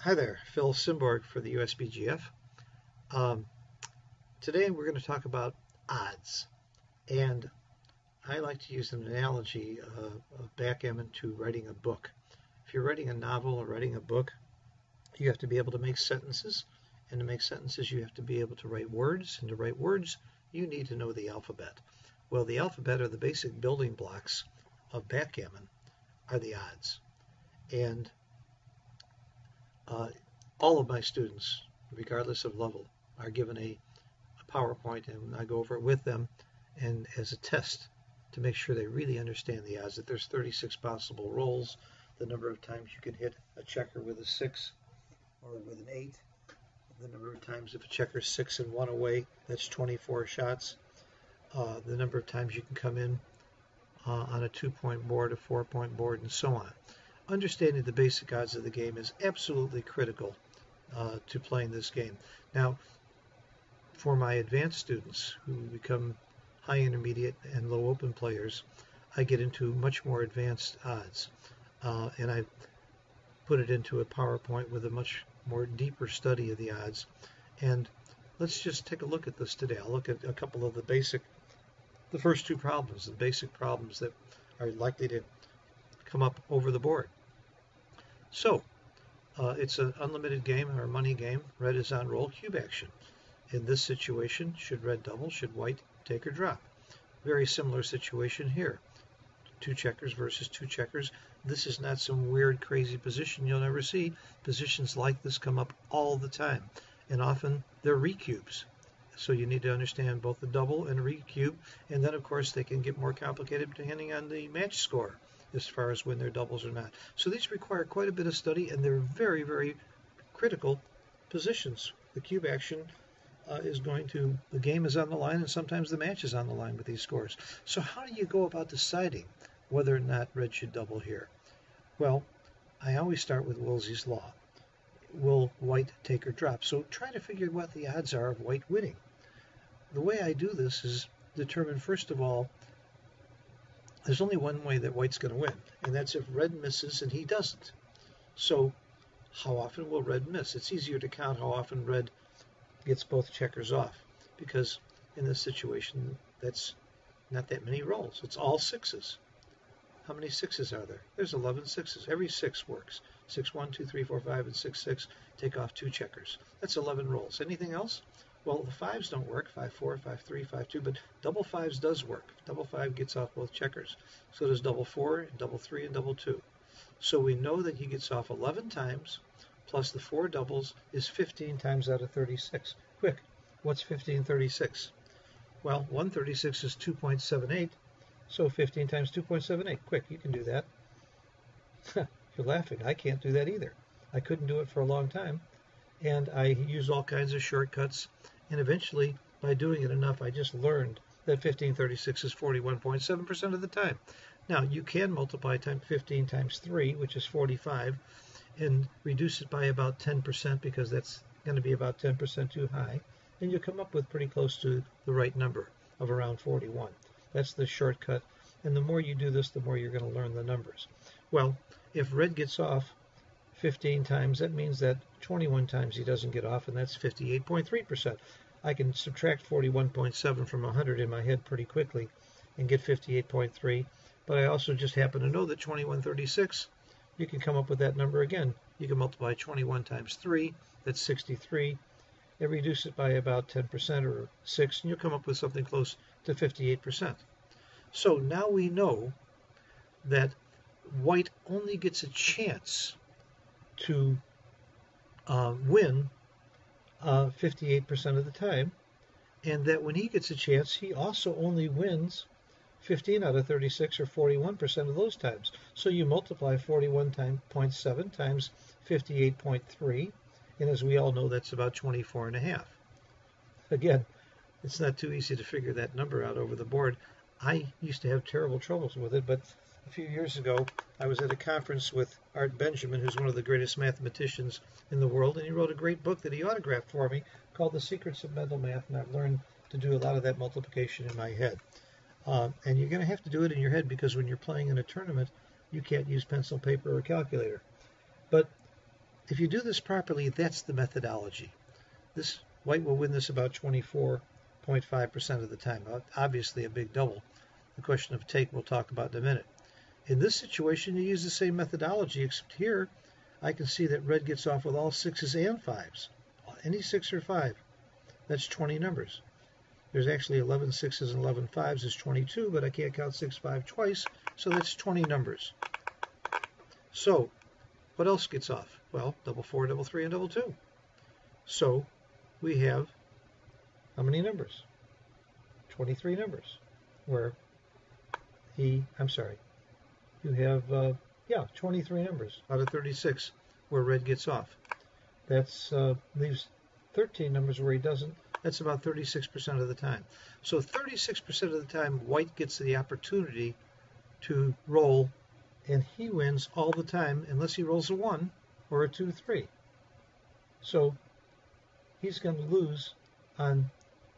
Hi there, Phil Simborg for the USBGF. Today we're going to talk about odds, and I like to use an analogy of backgammon to writing a book. If you're writing a novel or writing a book, you have to be able to make sentences, and to make sentences you have to be able to write words, and to write words you need to know the alphabet. Well, the alphabet, or the basic building blocks of backgammon, are the odds. And all of my students, regardless of level, are given a PowerPoint, and I go over it with them and as a test to make sure they really understand the odds, that there's 36 possible rolls, the number of times you can hit a checker with a 6 or with an 8, the number of times if a checker's 6 and 1 away, that's 24 shots, the number of times you can come in on a 2-point board, a 4-point board, and so on. Understanding the basic odds of the game is absolutely critical to playing this game. Now, for my advanced students who become high intermediate and low open players, I get into much more advanced odds, and I put it into a PowerPoint with a much more deeper study of the odds. And let's just take a look at this today. I'll look at a couple of the first two problems, the basic problems that are likely to come up over the board. So, it's an unlimited game or a money game. Red is on roll, cube action. In this situation, should red double, should white take or drop? Very similar situation here. 2 checkers versus 2 checkers. This is not some weird, crazy position you'll never see. Positions like this come up all the time, and often they're recubes. So you need to understand both the double and recube, and then of course they can get more complicated depending on the match score as far as when they're doubles or not. So these require quite a bit of study, and they're very, very critical positions. The cube action the game is on the line, and sometimes the match is on the line with these scores. So how do you go about deciding whether or not red should double here? Well, I always start with Woolsey's law. Will white take or drop? So try to figure what the odds are of white winning. The way I do this is determine, first of all, there's only one way that white's going to win, and that's if red misses and he doesn't. So how often will red miss? It's easier to count how often red gets both checkers off, because in this situation that's not that many rolls. It's all 6s. How many 6s are there? There's 11 6s. Every 6 works. 6, 1, 2, 3, 4, 5, and 6, 6. Take off 2 checkers. That's 11 rolls. Anything else? Well, the 5s don't work. 5, 4, 5, 3, 5, 2, but double 5s does work. Double 5 gets off both checkers. So does double 4, and double 3, and double 2. So we know that he gets off 11 times, plus the 4 doubles is 15 times out of 36. Quick, what's 1536? Well, 136 is 2.78, so 15 times 2.78. Quick, you can do that. You're laughing. I can't do that either. I couldn't do it for a long time, and I used all kinds of shortcuts, and eventually, by doing it enough, I just learned that 1536 is 41.7% of the time. Now, you can multiply 15 times 3, which is 45, and reduce it by about 10%, because that's going to be about 10% too high, and you'll come up with pretty close to the right number of around 41. That's the shortcut, and the more you do this, the more you're going to learn the numbers. Well, if red gets off 15 times, that means that 21 times he doesn't get off, and that's 58.3%. I can subtract 41.7 from 100 in my head pretty quickly and get 58.3, but I also just happen to know that 2136, you can come up with that number again. You can multiply 21 times 3, that's 63, and reduce it by about 10% or 6, and you'll come up with something close to 58%. So now we know that white only gets a chance to win 58% of the time, and that when he gets a chance, he also only wins 15 out of 36, or 41% of those times. So you multiply 41.7 times 58.3, and as we all know, that's about 24.5. Again, it's not too easy to figure that number out over the board. I used to have terrible troubles with it, but a few years ago, I was at a conference with Art Benjamin, who's one of the greatest mathematicians in the world, and he wrote a great book that he autographed for me called The Secrets of Mental Math, and I've learned to do a lot of that multiplication in my head. And you're going to have to do it in your head, because when you're playing in a tournament, you can't use pencil, paper, or calculator. But if you do this properly, that's the methodology. This white will win this about 24.5% of the time. Obviously a big double. The question of take we'll talk about in a minute. In this situation, you use the same methodology, except here I can see that red gets off with all 6s and 5s. Any 6 or 5. That's 20 numbers. There's actually 11 6s and 11 5s is 22, but I can't count 6 5 twice, so that's 20 numbers. So what else gets off? Well, double 4, double 3, and double 2. So we have how many numbers? 23 numbers. Where you have 23 numbers out of 36 where red gets off. That's leaves 13 numbers where he doesn't. That's about 36% of the time. So 36% of the time, white gets the opportunity to roll, and he wins all the time unless he rolls a 1 or a 2, 3. So he's going to lose on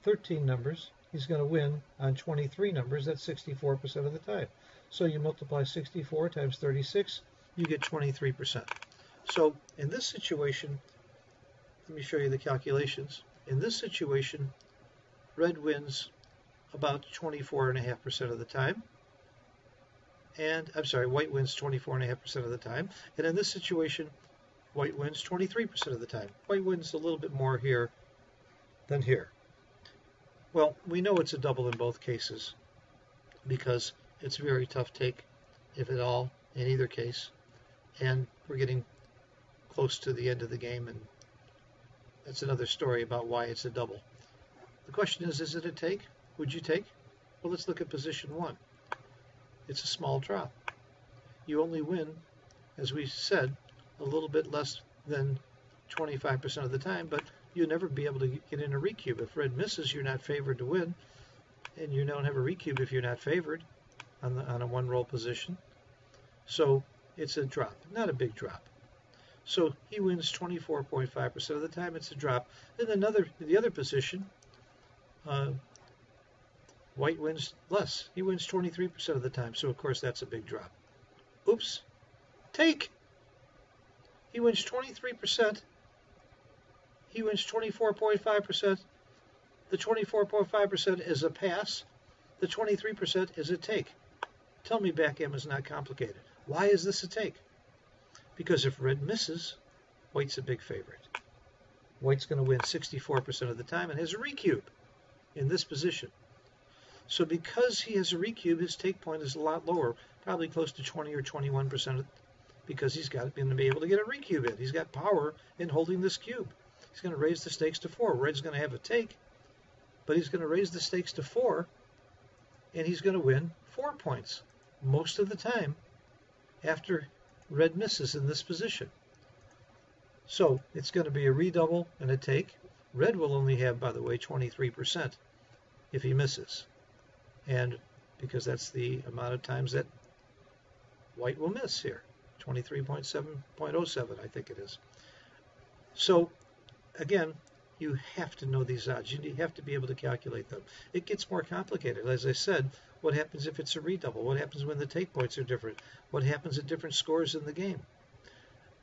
13 numbers. He's going to win on 23 numbers. That's 64% of the time. So you multiply 64 times 36, you get 23%. So in this situation, let me show you the calculations. In this situation, red wins about 24.5% of the time. And white wins 24.5% of the time. And in this situation, white wins 23% of the time. White wins a little bit more here than here. Well, we know it's a double in both cases because it's a very tough take, if at all, in either case. And we're getting close to the end of the game, and that's another story about why it's a double. The question is it a take? Would you take? Well, let's look at position 1. It's a small drop. You only win, as we said, a little bit less than 25% of the time, but you'll never be able to get in a recube. If red misses, you're not favored to win, and you don't have a recube if you're not favored on a one-roll position. So it's a drop, not a big drop. So he wins 24.5% of the time. It's a drop. Then the other position, white wins less. He wins 23% of the time. So of course that's a big drop. Oops. Take. He wins 23%. He wins 24.5%. The 24.5% is a pass. The 23% is a take. Tell me backgammon is not complicated. Why is this a take? Because if red misses, white's a big favorite. White's going to win 64% of the time and has a recube in this position. So because he has a recube, his take point is a lot lower, probably close to 20 or 21%, because he's got to be able to get a recube in. He's got power in holding this cube. He's going to raise the stakes to 4. Red's going to have a take, but he's going to raise the stakes to 4, and he's going to win 4 points most of the time after red misses in this position. So it's going to be a redouble and a take. Red will only have, by the way, 23% if he misses, and because that's the amount of times that white will miss here, 23.7.07 I think it is. So again, you have to know these odds. You have to be able to calculate them. It gets more complicated. As I said, what happens if it's a redouble? What happens when the take points are different? What happens at different scores in the game?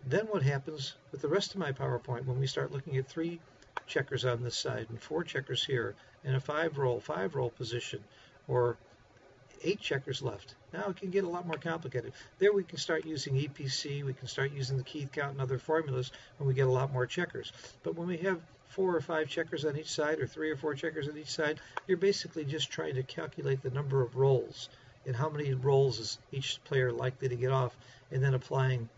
Then what happens with the rest of my PowerPoint when we start looking at 3 checkers on this side and 4 checkers here and a 5-roll position, or 8 checkers left? Now it can get a lot more complicated. There we can start using EPC, we can start using the Keith count and other formulas when we get a lot more checkers. But when we have 4 or 5 checkers on each side, or 3 or 4 checkers on each side, you're basically just trying to calculate the number of rolls and how many rolls is each player likely to get off, and then applying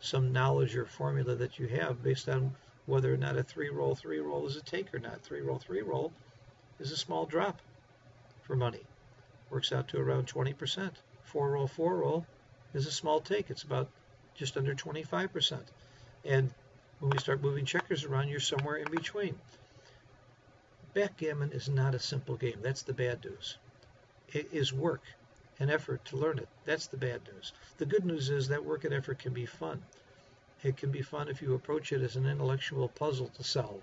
some knowledge or formula that you have based on whether or not a 3-roll is a take or not. 3-roll is a small drop for money. Works out to around 20%. 4-roll is a small take. It's about just under 25%. And when we start moving checkers around, you're somewhere in between. Backgammon is not a simple game. That's the bad news. It is work and effort to learn it. That's the bad news. The good news is that work and effort can be fun. It can be fun if you approach it as an intellectual puzzle to solve.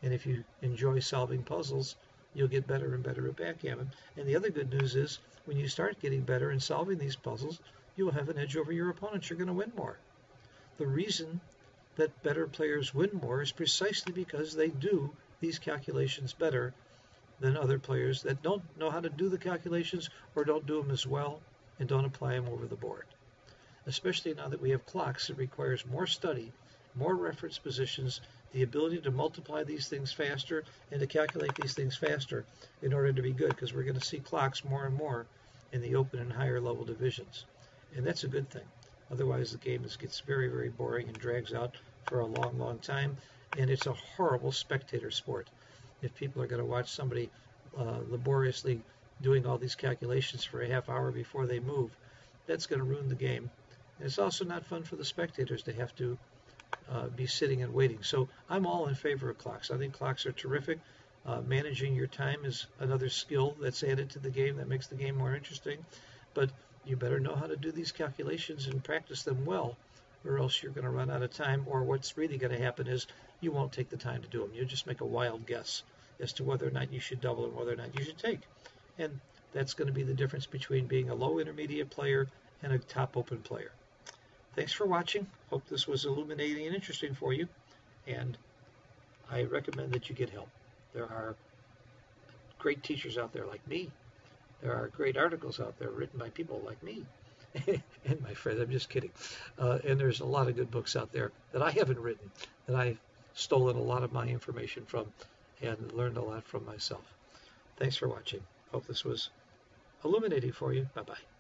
And if you enjoy solving puzzles, you'll get better and better at backgammon. And the other good news is when you start getting better and solving these puzzles, you'll have an edge over your opponents. You're going to win more. The reason that better players win more is precisely because they do these calculations better than other players that don't know how to do the calculations or don't do them as well and don't apply them over the board. Especially now that we have clocks, it requires more study, more reference positions, the ability to multiply these things faster and to calculate these things faster in order to be good, because we're going to see clocks more and more in the open and higher level divisions. And that's a good thing. Otherwise, the game gets very, very boring and drags out for a long, long time. And it's a horrible spectator sport. If people are going to watch somebody laboriously doing all these calculations for a half hour before they move, that's going to ruin the game. And it's also not fun for the spectators to have to be sitting and waiting. So I'm all in favor of clocks. I think clocks are terrific. Managing your time is another skill that's added to the game that makes the game more interesting. But you better know how to do these calculations and practice them well, or else you're going to run out of time, or what's really going to happen is you won't take the time to do them. You'll just make a wild guess as to whether or not you should double and whether or not you should take. And that's going to be the difference between being a low intermediate player and a top open player. Thanks for watching. Hope this was illuminating and interesting for you. And I recommend that you get help. There are great teachers out there like me. There are great articles out there written by people like me and my friends. I'm just kidding. And there's a lot of good books out there that I haven't written, that I've stolen a lot of my information from and learned a lot from myself. Thanks for watching. Hope this was illuminating for you. Bye-bye.